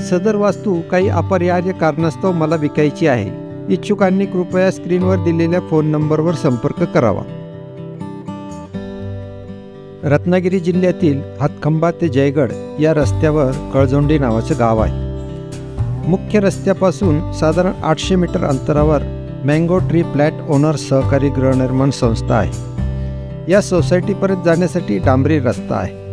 सदर वास्तू काही अपरिहार्य कारणास्तव मला विकायची आहे. इच्छुकांनी कृपया स्क्रीनवर दिलेल्या फोन नंबरवर संपर्क करावा. रत्नागिरी जिल्ह्यातील हातखंबा ते जयगड या रस्त्यावर कळझोंडी नावाचं गाव आहे. मुख्य रस्त्यापासून साधारण 800 मीटर अंतरावर मँगो ट्री फ्लॅट ओनर्स सहकारी गृहनिर्माण संस्था आहे. या सोसायटीपर्यंत जाण्यासाठी डांबरी रस्ता आहे.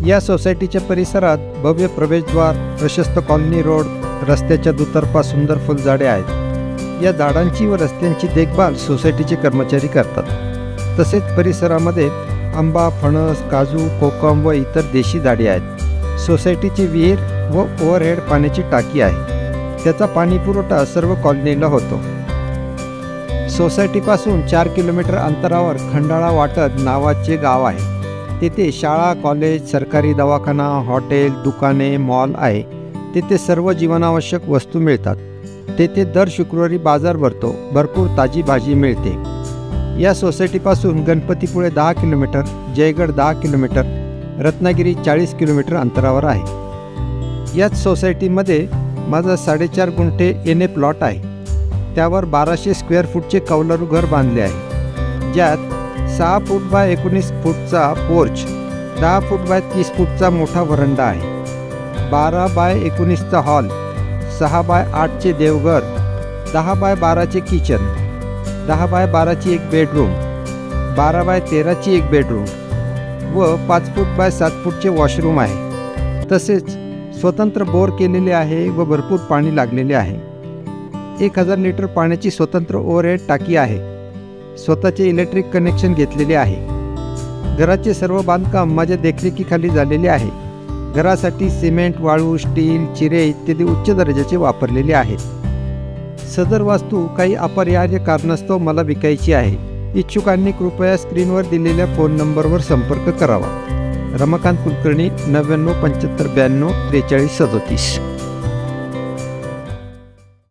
या सोसायटीच्या परिसरात भव्य प्रवेशद्वार, प्रशस्त कॉलनी रोड, रस्त्याच्या दुतर्फा सुंदर फुलझाडे आहेत. या झाडांची व रस्त्यांची देखभाल सोसायटीचे कर्मचारी करतात. तसेच परिसरामध्ये आंबा, फणस, काजू, कोकम व इतर देशी झाडे आहेत. सोसायटीची विहीर व ओव्हरहेड पाण्याची टाकी आहे. त्याचा पाणीपुरवठा सर्व कॉलनीला होतो. सोसायटीपासून 4 किलोमीटर अंतरावर खंडाळा वाटद नावाचे गाव आहे. तेथे शाळा, कॉलेज, सरकारी दवाखाना, हॉटेल, दुकाने, मॉल आहे. तेथे सर्व जीवनावश्यक वस्तू मिळतात. तेथे दर शुक्रवारी बाजार भरतो. भरपूर ताजी भाजी मिळते. या सोसायटीपासून Ganpatipule 10 kilometre, Jaigad 10 kilometre, Ratnagiri 40 kilometre अंतरावर आहे. याच सोसायटीमध्ये माझा 4.5 गुंठे एने प्लॉट आहे. त्यावर 1200 स्क्वेअर फूटचे कौलारू घर बांधले आहे. ज्यात 6 foot by 19 फूटचा porch, 10 foot by 30 फूटचा मोठा वरंडा आहे. 12 बाय 19चा हॉल, 6 बाय 8चे देवघर, 10 बाय 12चे किचन, 10 बाय 12ची एक बेडरूम, 12 बाय 13ची एक बेडरूम व 5 फूट बाय 7 फूटचे वॉशरूम आहे. तसेच स्वतंत्र बोर केलेले आहे व भरपूर पाणी लागलेले आहे. 1000 लिटर पाण्याची स्वतंत्र ओव्हरहेड टाकी आहे. स्वतःचे इलेक्ट्रिक कनेक्शन घेतलेले आहे. घराचे सर्व बांधकाम माझ्या देखरेखीखाली झालेले आहे. घरासाठी सिमेंट, वाळू, स्टील, चिरे इत्यादी उच्च दर्जाचे वापरलेले आहेत. सदर वास्तू काही अपरिहार्य कारणास्तव मला विकायची आहे. इच्छुकांनी कृपया स्क्रीनवर दिलेल्या फोन नंबरवर संपर्क करावा. रमाकांत कुलकर्णी, 99 75 92 43 37.